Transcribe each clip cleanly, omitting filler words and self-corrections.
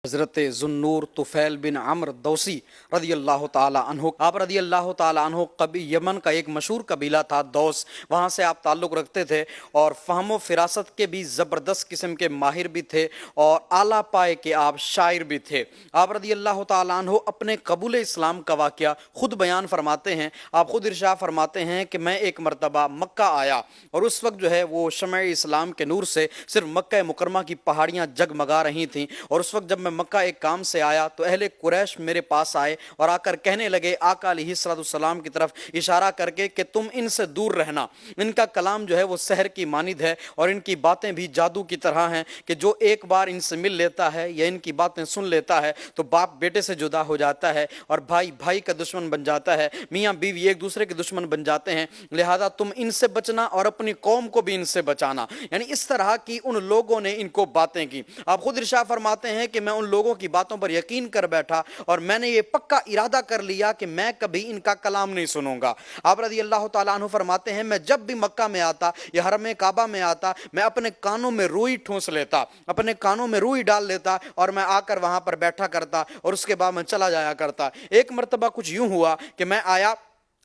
حضرت ذوالنور طفیل بن عمرو دوسی رضی اللہ تعالی عنہ، آپ رضی اللہ تعالی عنہ یمن کا ایک مشہور قبیلہ تھا دوس، وہاں سے آپ تعلق رکھتے تھے اور فہم و فراست کے بھی زبردست قسم کے ماہر بھی تھے اور اعلیٰ پائے کے آپ شاعر بھی تھے۔ آپ رضی اللہ تعالی عنہ اپنے قبول اسلام کا واقعہ خود بیان فرماتے ہیں، آپ خود ارشاد فرماتے ہیں کہ میں ایک مرتبہ مکہ آیا اور اس وقت جو ہے وہ شمع اسلام کے نور سے صرف مکہ مکرمہ کی پہاڑیاں جگمگا رہی تھیں، اور اس وقت جب میں مکہ ایک کام سے آیا تو اہل قریش میرے پاس آئے اور آ کر کہنے لگے آقا علیہ السلام کی طرف اشارہ کر کے کہ تم ان سے دور رہنا، ان کا کلام جو ہے وہ سحر کی مانند ہے اور ان کی باتیں بھی جادو کی طرح ہیں کہ جو ایک بار ان سے مل لیتا ہے یا ان کی باتیں سن لیتا ہے تو باپ بیٹے سے جدا ہو جاتا ہے اور بھائی بھائی کا دشمن بن جاتا ہے، میاں بیوی ایک دوسرے کے دشمن بن جاتے ہیں، لہذا تم ان سے بچنا اور اپنی قوم کو بھی ان سے بچانا۔ یعنی اس طرح کی ان لوگوں نے ان کو باتیں کی۔ آپ خود ارشاد فرماتے ہیں کہ میں ان لوگوں کی باتوں پر یقین کر بیٹھا اور میں نے یہ پکا ارادہ کر لیا کہ میں کبھی ان کا کلام نہیں سنوں گا۔ آپ رضی اللہ تعالیٰ عنہ فرماتے ہیں میں جب بھی مکہ میں آتا یا حرم کعبہ میں آتا میں اپنے کانوں میں روئی ٹھونس لیتا، اپنے کانوں میں روئی ڈال لیتا اور میں آ کر وہاں پر بیٹھا کرتا اور اس کے بعد میں چلا جایا کرتا۔ ایک مرتبہ کچھ یوں ہوا کہ میں آیا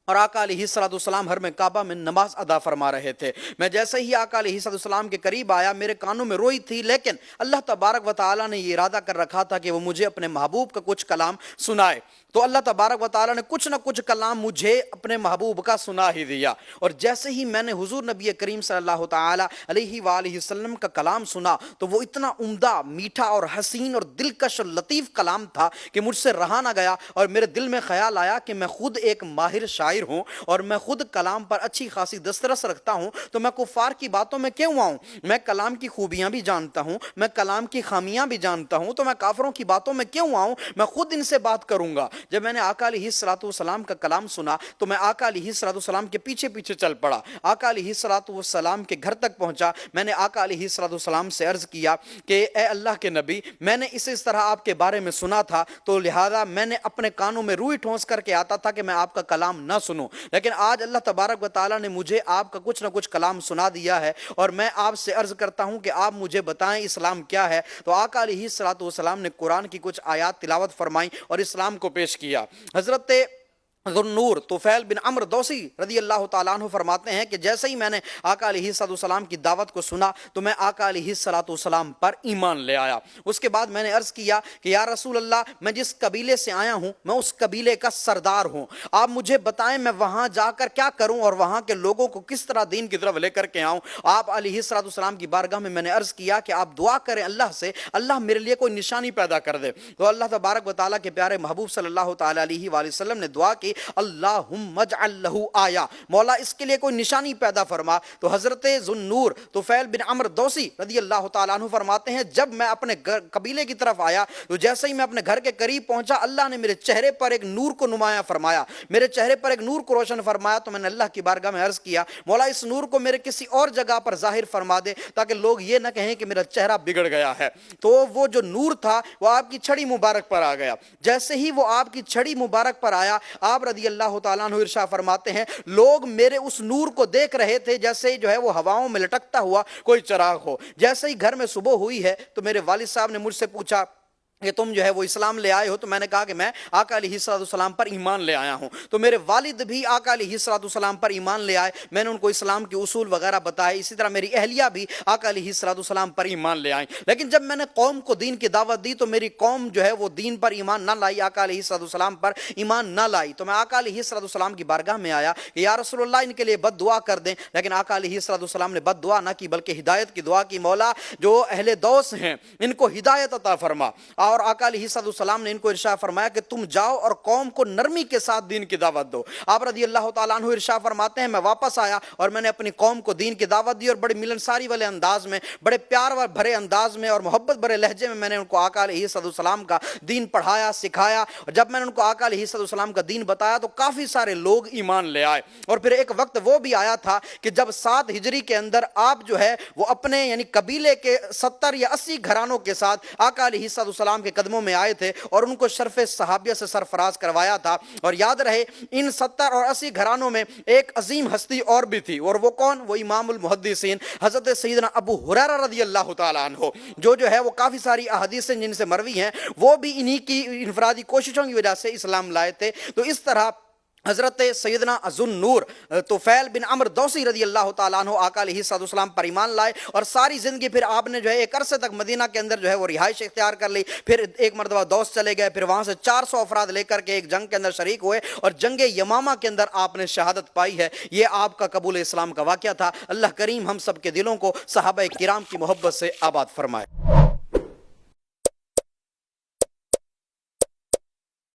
اور آقا علیہ السلام حرم کعبہ میں نماز ادا فرما رہے تھے، میں جیسے ہی آقا علیہ السلام کے قریب آیا میرے کانوں میں روئی تھی، لیکن اللہ تبارک و تعالیٰ نے یہ ارادہ کر رکھا تھا کہ وہ مجھے اپنے محبوب کا کچھ کلام سنائے، تو اللہ تبارک و تعالیٰ نے کچھ نہ کچھ کلام مجھے اپنے محبوب کا سنا ہی دیا، اور جیسے ہی میں نے حضور نبی کریم صلی اللہ تعالیٰ علیہ وآلہ وسلم کا کلام سنا تو وہ اتنا عمدہ، میٹھا اور حسین اور دلکش اور لطیف کلام تھا کہ مجھ سے رہا نہ گیا اور میرے دل میں خیال آیا کہ میں خود ایک ماہر شاعر ہوں اور میں خود کلام پر اچھی خاصی دسترس رکھتا ہوں، تو میں کفار کی باتوں میں کیوں آؤں؟ میں کلام کی خوبیاں بھی جانتا ہوں، میں کلام کی خامیاں بھی جانتا ہوں، تو میں کافروں کی باتوں میں کیوں آؤں؟ میں خود ان سے بات کروں گا۔ جب میں نے آقا علیہ السلام کا کلام سنا تو میں آقا علیہ السلام کے پیچھے پیچھے چل پڑا، آقا علیہ السلام کے گھر تک پہنچا، میں نے آقا علیہ السلام سے عرض کیا کہ اے اللہ کے نبی، میں نے اس طرح آپ کے بارے میں سنا تھا تو لہذا میں نے اپنے کانوں میں روئی ٹھونس کر کے آتا تھا کہ میں آپ کا کلام نہ سنوں، لیکن آج اللہ تبارک و تعالیٰ نے مجھے آپ کا کچھ نہ کچھ کلام سنا دیا ہے اور میں آپ سے عرض کرتا ہوں کہ آپ مجھے بتائیں اسلام کیا ہے۔ تو آقا علیہ السلام نے قرآن کی کچھ آیات تلاوت فرمائیں اور اسلام کو پیش کیا۔ حضرت ذوالنور طفیل بن عمرو دوسی رضی اللہ تعالیٰ عنہ فرماتے ہیں کہ جیسے ہی میں نے آقا علیہ السلام کی دعوت کو سنا تو میں آقا علیہ السلام پر ایمان لے آیا۔ اس کے بعد میں نے عرض کیا کہ یا رسول اللہ، میں جس قبیلے سے آیا ہوں میں اس قبیلے کا سردار ہوں، آپ مجھے بتائیں میں وہاں جا کر کیا کروں اور وہاں کے لوگوں کو کس طرح دین کی طرف لے کر کے آؤں۔ آپ علیہ السلام کی بارگاہ میں نے عرض کیا کہ آپ دعا کریں اللہ سے، اللہ میرے لیے کوئی نشانی پیدا کر دے، تو اللہ تبارک و تعالیٰ کے پیارے محبوب صلی اللہ تعالیٰ علیہ وآلہ وسلم نے دعا کی اللہم اجعل لہ آیا، مولا اس کے لیے کوئی نشانی پیدا فرما۔ تو حضرت ذوالنور طفیل بن عمرو دوسی رضی اللہ تعالیٰ عنہ فرماتے ہیں جب میں اپنے قبیلے کی طرف آیا تو جیسے ہی میں اپنے گھر کے قریب پہنچا اللہ نے میرے چہرے پر ایک نور کو نمایاں فرمایا، میرے چہرے پر ایک نور کو روشن فرمایا، تو میں نے اللہ کی بارگاہ میں عرض کیا مولا اس نور کو میرے کسی اور جگہ پر ظاہر فرما دے تاکہ لوگ یہ نہ کہیں کہ میرا چہرہ بگڑ گیا ہے۔ تو وہ جو نور تھا وہ آپ کی چھڑی مبارک پر آ گیا، جیسے ہی وہ آپ کی چھڑی مبارک پر آیا آپ رضی اللہ تعالیٰ عنہ ارشاد فرماتے ہیں لوگ میرے اس نور کو دیکھ رہے تھے جیسے جو ہے وہ ہواؤں میں لٹکتا ہوا کوئی چراغ ہو۔ جیسے ہی گھر میں صبح ہوئی ہے تو میرے والد صاحب نے مجھ سے پوچھا کہ تم جو ہے وہ اسلام لے آئے ہو، تو میں نے کہا کہ میں آقا علیہ السلام پر ایمان لے آیا ہوں۔ تو میرے والد بھی آقا علیہ السلام پر ایمان لے آئے، میں نے ان کو اسلام کے اصول وغیرہ بتائے، اسی طرح میری اہلیہ بھی آقا علیہ السلام پر ایمان لے آئیں، لیکن جب میں نے قوم کو دین کی دعوت دی تو میری قوم جو ہے وہ دین پر ایمان نہ لائی، آقا علیہ السلام پر ایمان نہ لائی۔ تو میں آقا علیہ السلام کی بارگاہ میں آیا کہ یا رسول اللہ ان کے لیے بد دعا کر دیں، لیکن آقا علیہ السلام نے بد دعا نہ کی بلکہ ہدایت کی دعا کی، مولا جو اہل دوس ہیں ان کو ہدایت عطا فرما، اور آقا علیہ السلام نے ان کو ارشاد فرمایا کہ تم جاؤ اور قوم کو نرمی کے ساتھ دین کی دعوت دو۔ آپ رضی اللہ تعالیٰ عنہ ارشاد فرماتے ہیں میں واپس آیا اور میں نے اپنی قوم کو دین کی دعوت دی اور بڑے ملنساری والے انداز میں، بڑے پیار بھرے انداز میں اور محبت بھرے لہجے میں نے ان کو آقا علیہ السلام کا دین پڑھایا، سکھایا، اور جب میں نے ان کو آقا علیہ السلام کا دین بتایا تو کافی سارے لوگ ایمان لے آئے۔ اور پھر ایک وقت وہ بھی آیا تھا کہ جب 7 ہجری کے اندر آپ جو ہے وہ اپنے یعنی قبیلے کے 70 یا 80 گھرانوں کے ساتھ آقا علیہ السلام کے قدموں میں آئے تھے اور ان کو شرف صحابیہ سے سرفراز کروایا تھا. اور یاد رہے ان 70 اور 80 گھرانوں میں ایک عظیم ہستی اور بھی تھی, اور وہ کون؟ وہ امام المحدثین حضرت سیدنا ابو ہریرہ رضی اللہ تعالیٰ عنہ, جو ہے وہ کافی ساری احادیث جن سے مروی ہیں, وہ بھی انہی کی انفرادی کوششوں کی وجہ سے اسلام لائے تھے. تو اس طرح حضرت سیدنا ذو النور طفیل بن عمرو دوسی رضی اللہ تعالیٰ عنہ آقا علیہ السلام پر ایمان لائے, اور ساری زندگی پھر آپ نے جو ہے ایک عرصے تک مدینہ کے اندر جو ہے وہ رہائش اختیار کر لی. پھر ایک مرتبہ دوس چلے گئے, پھر وہاں سے 400 افراد لے کر کے ایک جنگ کے اندر شریک ہوئے, اور جنگ یمامہ کے اندر آپ نے شہادت پائی ہے. یہ آپ کا قبول اسلام کا واقعہ تھا. اللہ کریم ہم سب کے دلوں کو صحابہ کرام کی محبت سے آباد فرمائے.